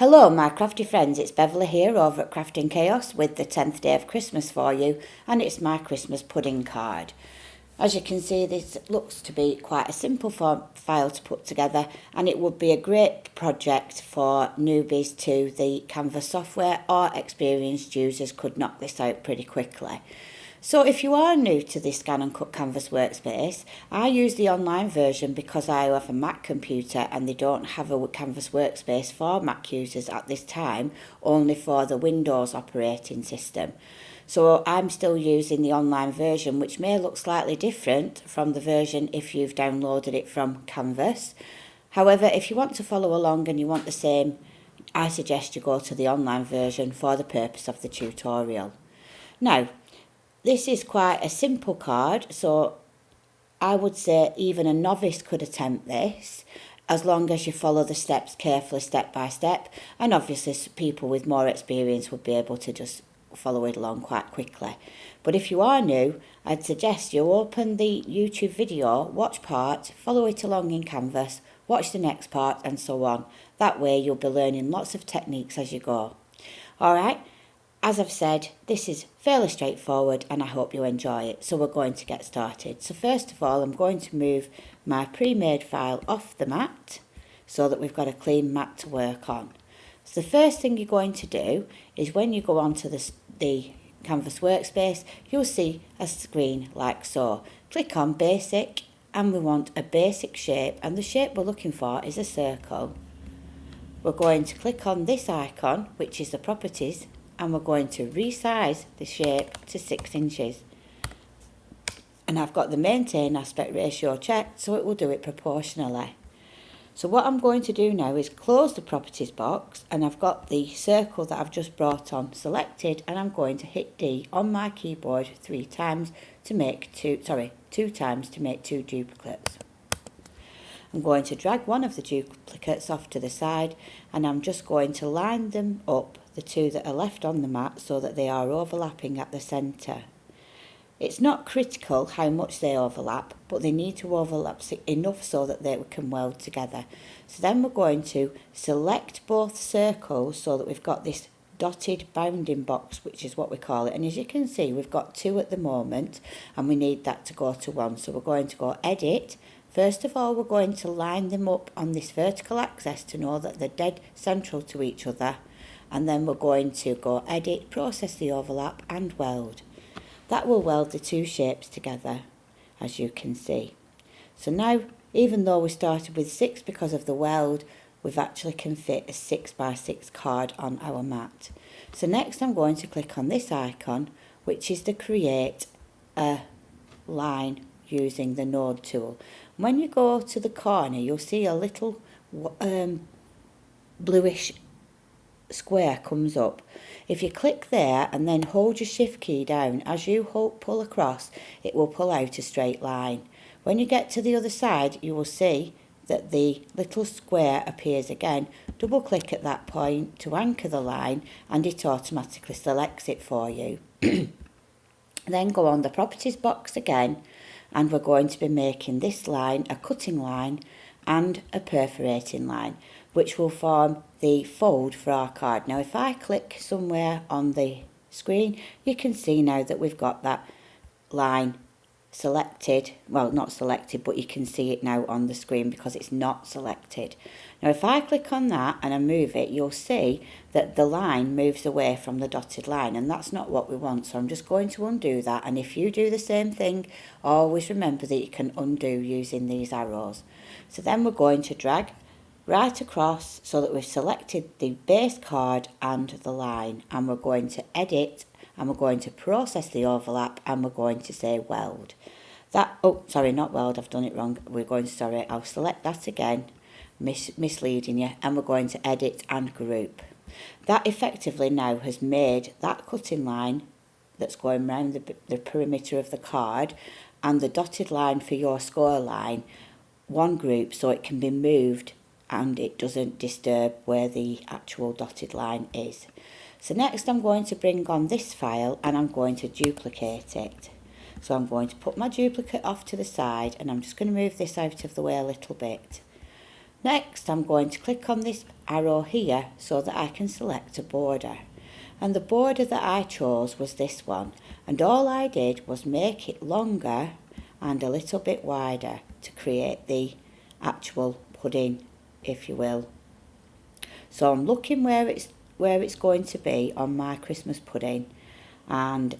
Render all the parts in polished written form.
Hello my crafty friends, it's Beverleigh here over at Crafting Chaos with the 10th day of Christmas for you, and it's my Christmas pudding card. As you can see, this looks to be quite a simple file to put together, and it would be a great project for newbies to the Canvas software, or experienced users could knock this out pretty quickly. So if you are new to the Scan and Cut Canvas workspace, I use the online version because I have a Mac computer and they don't have a Canvas workspace for Mac users at this time, only for the Windows operating system. So I'm still using the online version, which may look slightly different from the version if you've downloaded it from Canvas. However, if you want to follow along and you want the same, I suggest you go to the online version for the purpose of the tutorial. Now, this is quite a simple card, so I would say even a novice could attempt this, as long as you follow the steps carefully step by step, and obviously people with more experience would be able to just follow it along quite quickly. But if you are new, I'd suggest you open the YouTube video, watch part, follow it along in Canvas, watch the next part and so on. That way you'll be learning lots of techniques as you go. Alright. As I've said, this is fairly straightforward and I hope you enjoy it. So we're going to get started. So first of all, I'm going to move my pre-made file off the mat so that we've got a clean mat to work on. So the first thing you're going to do is when you go onto the Canvas workspace, you'll see a screen like so. Click on Basic and we want a basic shape, and the shape we're looking for is a circle. We're going to click on this icon, which is the properties, and we're going to resize the shape to 6 inches. And I've got the maintain aspect ratio checked, so it will do it proportionally. So what I'm going to do now is close the properties box, and I've got the circle that I've just brought on selected, and I'm going to hit D on my keyboard 2 times to make two duplicates. I'm going to drag one of the duplicates off to the side, and I'm just going to line them up, the 2 that are left on the mat, so that they are overlapping at the centre. It's not critical how much they overlap, but they need to overlap enough so that they can weld together. So then we're going to select both circles so that we've got this dotted bounding box, which is what we call it. And as you can see, we've got 2 at the moment, and we need that to go to 1. So we're going to go Edit. First of all, we're going to line them up on this vertical axis to know that they're dead central to each other. And then we're going to go Edit, Process the Overlap and Weld. That will weld the 2 shapes together, as you can see. So now, even though we started with 6 because of the weld, we've actually can fit a 6 by 6 card on our mat. So next I'm going to click on this icon, which is to create a line using the node tool. When you go to the corner, you'll see a little bluish square comes up. If you click there and then hold your shift key down, as you pull across, it will pull out a straight line. When you get to the other side, you will see that the little square appears again. Double click at that point to anchor the line, and it automatically selects it for you. Then go on the properties box again, and we're going to be making this line a cutting line and a perforating line, which will form the fold for our card. Now if I click somewhere on the screen, you can see now that we've got that line selected. Well, not selected, but you can see it now on the screen because it's not selected. Now if I click on that and I move it, you'll see that the line moves away from the dotted line, and that's not what we want. So I'm just going to undo that, and if you do the same thing, always remember that you can undo using these arrows. So then we're going to drag right across so that we've selected the base card and the line, and we're going to edit, and we're going to process the overlap, and we're going to say weld. Not weld, I've done it wrong. I'll select that again, misleading you, and we're going to edit and group. That effectively now has made that cutting line that's going around the perimeter of the card and the dotted line for your score line one group, so it can be moved and it doesn't disturb where the actual dotted line is. So next I'm going to bring on this file and I'm going to duplicate it. So I'm going to put my duplicate off to the side, and I'm just going to move this out of the way a little bit. Next, I'm going to click on this arrow here so that I can select a border. And the border that I chose was this one. And all I did was make it longer and a little bit wider to create the actual pudding, if you will. So I'm looking where it's going to be on my Christmas pudding and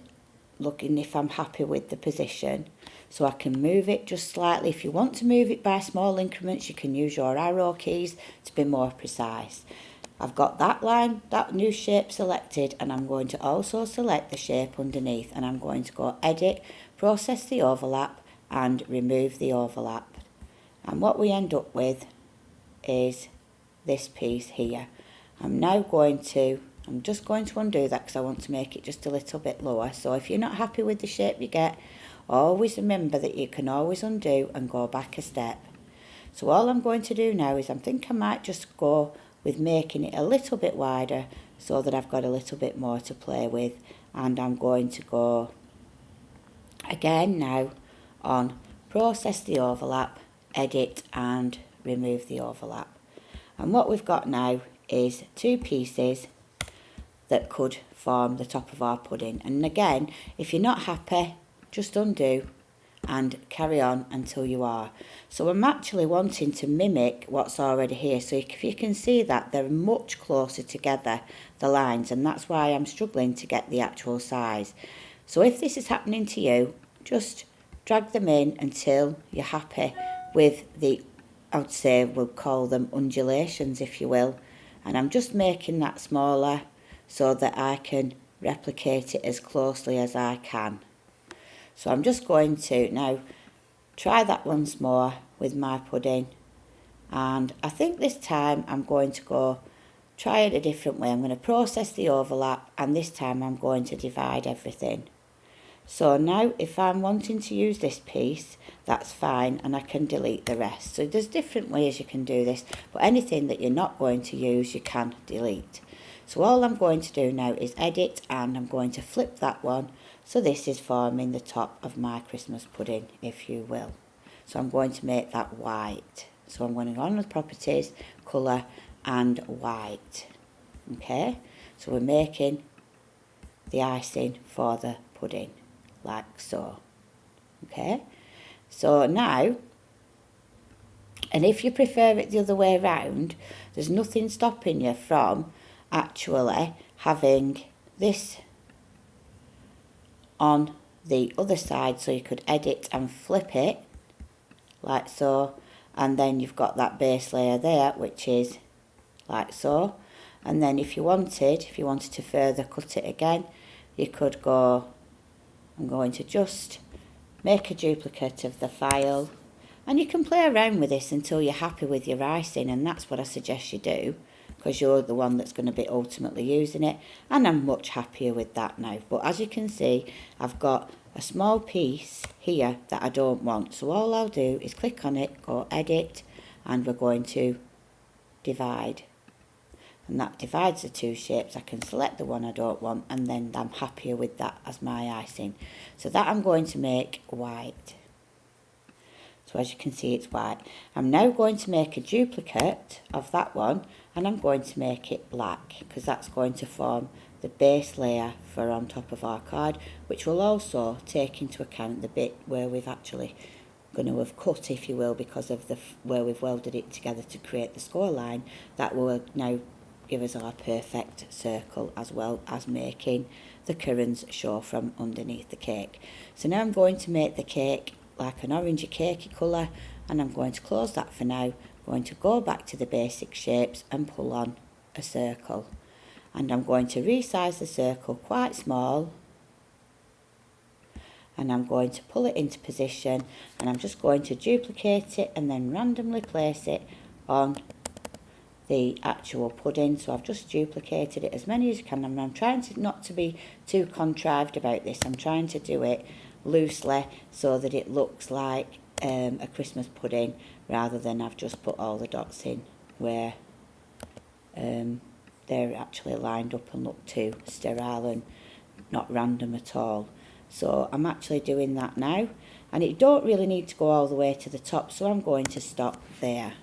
looking if I'm happy with the position. So I can move it just slightly. If you want to move it by small increments, you can use your arrow keys to be more precise. I've got that line, that new shape selected, and I'm going to also select the shape underneath, and I'm going to go edit, process the overlap and remove the overlap. And what we end up with is this piece here. I'm just going to undo that because I want to make it just a little bit lower. So if you're not happy with the shape you get, always remember that you can always undo and go back a step. So all I'm going to do now is I think I might just go with making it a little bit wider so that I've got a little bit more to play with. And I'm going to go again now on process the overlap, edit and remove the overlap. And what we've got now is two pieces that could form the top of our pudding. And again, if you're not happy, just undo and carry on until you are. So I'm actually wanting to mimic what's already here. So if you can see that they're much closer together, the lines, and that's why I'm struggling to get the actual size. So if this is happening to you, just drag them in until you're happy with the, I'd say we'll call them undulations, if you will. And I'm just making that smaller so that I can replicate it as closely as I can. So I'm just going to now try that once more with my pudding. And I think this time I'm going to go try it a different way. I'm going to process the overlap, and this time I'm going to divide everything. So now if I'm wanting to use this piece, that's fine, and I can delete the rest. So there's different ways you can do this, but anything that you're not going to use, you can delete. So all I'm going to do now is edit, and I'm going to flip that one. So this is forming the top of my Christmas pudding, if you will. So I'm going to make that white. So I'm going to go on with properties, colour and white. Okay, so we're making the icing for the pudding, like so. Okay, so now, and if you prefer it the other way around, there's nothing stopping you from actually having this on the other side, so you could edit and flip it like so, and then you've got that base layer there, which is like so. And then if you wanted to further cut it again, you could go, I'm going to just make a duplicate of the file, and you can play around with this until you're happy with your icing, and that's what I suggest you do, because you're the one that's going to be ultimately using it. And I'm much happier with that now. But as you can see, I've got a small piece here that I don't want. So all I'll do is click on it, go edit, and we're going to divide. And that divides the two shapes. I can select the one I don't want, and then I'm happier with that as my icing. So that I'm going to make white. So as you can see, it's white. I'm now going to make a duplicate of that one, and I'm going to make it black, because that's going to form the base layer for on top of our card, which will also take into account the bit where we've actually going to have cut, if you will, because of the where we've welded it together to create the score line. That will now give us our perfect circle, as well as making the currants show from underneath the cake. So now I'm going to make the cake like an orangey cakey colour, and I'm going to close that for now. I'm going to go back to the basic shapes and pull on a circle, and I'm going to resize the circle quite small, and I'm going to pull it into position, and I'm just going to duplicate it and then randomly place it on the actual pudding. So I've just duplicated it as many as you can, and I'm trying to not to be too contrived about this. I'm trying to do it loosely so that it looks like a Christmas pudding, rather than I've just put all the dots in where they're actually lined up and look too sterile and not random at all. So I'm actually doing that now, and it don't really need to go all the way to the top, so I'm going to stop there.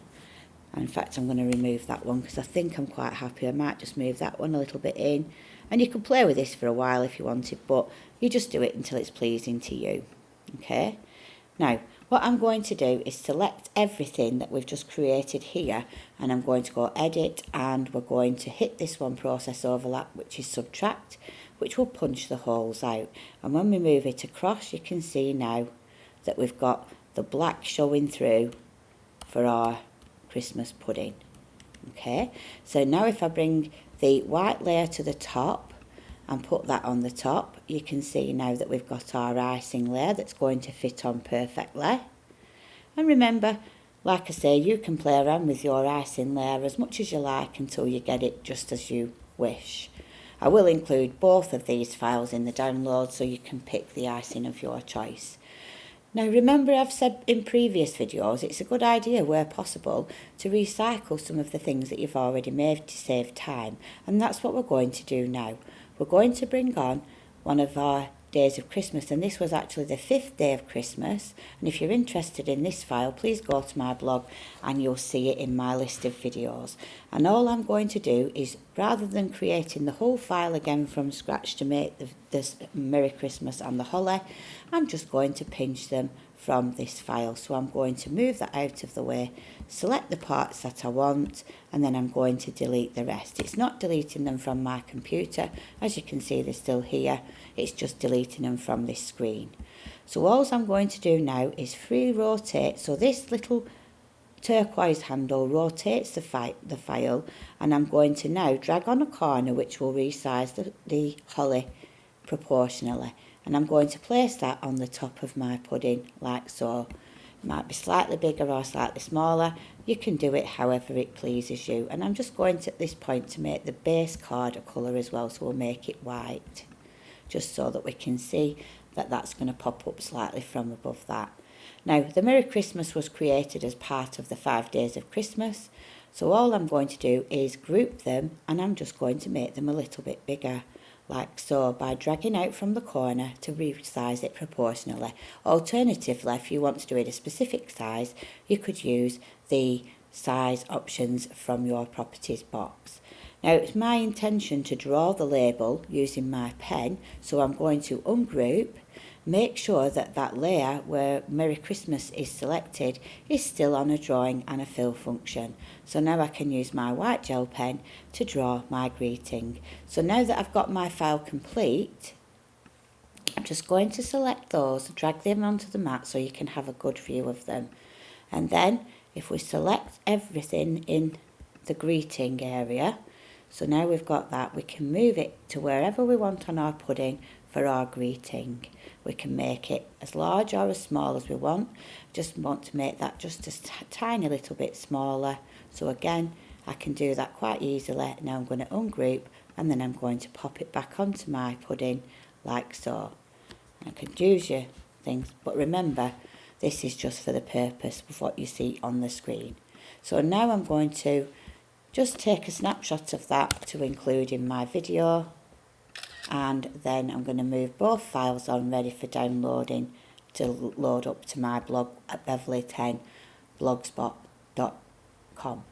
And in fact, I'm going to remove that one because I think I'm quite happy. I might just move that one a little bit in. And you can play with this for a while if you wanted, but you just do it until it's pleasing to you. Okay? Now, what I'm going to do is select everything that we've just created here, and I'm going to go edit, and we're going to hit this one, process overlap, which is subtract, which will punch the holes out. And when we move it across, you can see now that we've got the black showing through for our Christmas pudding. Okay, so now if I bring the white layer to the top and put that on the top, you can see now that we've got our icing layer that's going to fit on perfectly. And remember, like I say, you can play around with your icing layer as much as you like until you get it just as you wish. I will include both of these files in the download so you can pick the icing of your choice. Now remember, I've said in previous videos, it's a good idea where possible to recycle some of the things that you've already made to save time, and that's what we're going to do now. We're going to bring on one of our days of Christmas, and this was actually the 5th day of Christmas, and if you're interested in this file, please go to my blog and you'll see it in my list of videos. And all I'm going to do is, rather than creating the whole file again from scratch to make this Merry Christmas and the Holly, I'm just going to pinch them from this file. So I'm going to move that out of the way, select the parts that I want, and then I'm going to delete the rest. It's not deleting them from my computer. As you can see, they're still here. It's just deleting them from this screen. So all I'm going to do now is free rotate. So this little turquoise handle rotates the file, and I'm going to now drag on a corner which will resize the holly proportionally. And I'm going to place that on the top of my pudding like so. It might be slightly bigger or slightly smaller. You can do it however it pleases you. And I'm just going to, at this point, to make the base card a colour as well, so we'll make it white, just so that we can see that that's going to pop up slightly from above that. Now, the Merry Christmas was created as part of the 5 days of Christmas, so all I'm going to do is group them, and I'm just going to make them a little bit bigger, like so, by dragging out from the corner to resize it proportionally. Alternatively, if you want to do it a specific size, you could use the size options from your properties box. Now, it's my intention to draw the label using my pen, so I'm going to ungroup, make sure that that layer where Merry Christmas is selected is still on a drawing and a fill function. So now I can use my white gel pen to draw my greeting. So now that I've got my file complete, I'm just going to select those, drag them onto the mat so you can have a good view of them. And then if we select everything in the greeting area, so now we've got that, we can move it to wherever we want on our pudding for our greeting. We can make it as large or as small as we want. Just want to make that just a tiny little bit smaller. So again, I can do that quite easily. Now I'm going to ungroup, and then I'm going to pop it back onto my pudding like so. I can use your things, but remember, this is just for the purpose of what you see on the screen. So now I'm going to just take a snapshot of that to include in my video, and then I'm going to move both files on ready for downloading to load up to my blog at beverleigh10blogspot.com.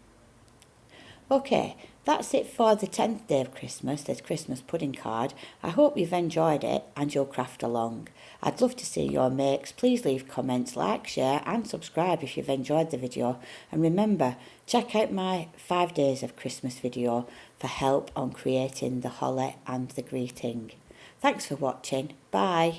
Okay, that's it for the 10th day of Christmas, this Christmas pudding card. I hope you've enjoyed it and you'll craft along. I'd love to see your makes. Please leave comments, like, share and subscribe if you've enjoyed the video. And remember, check out my 5 days of Christmas video for help on creating the holly and the greeting. Thanks for watching. Bye.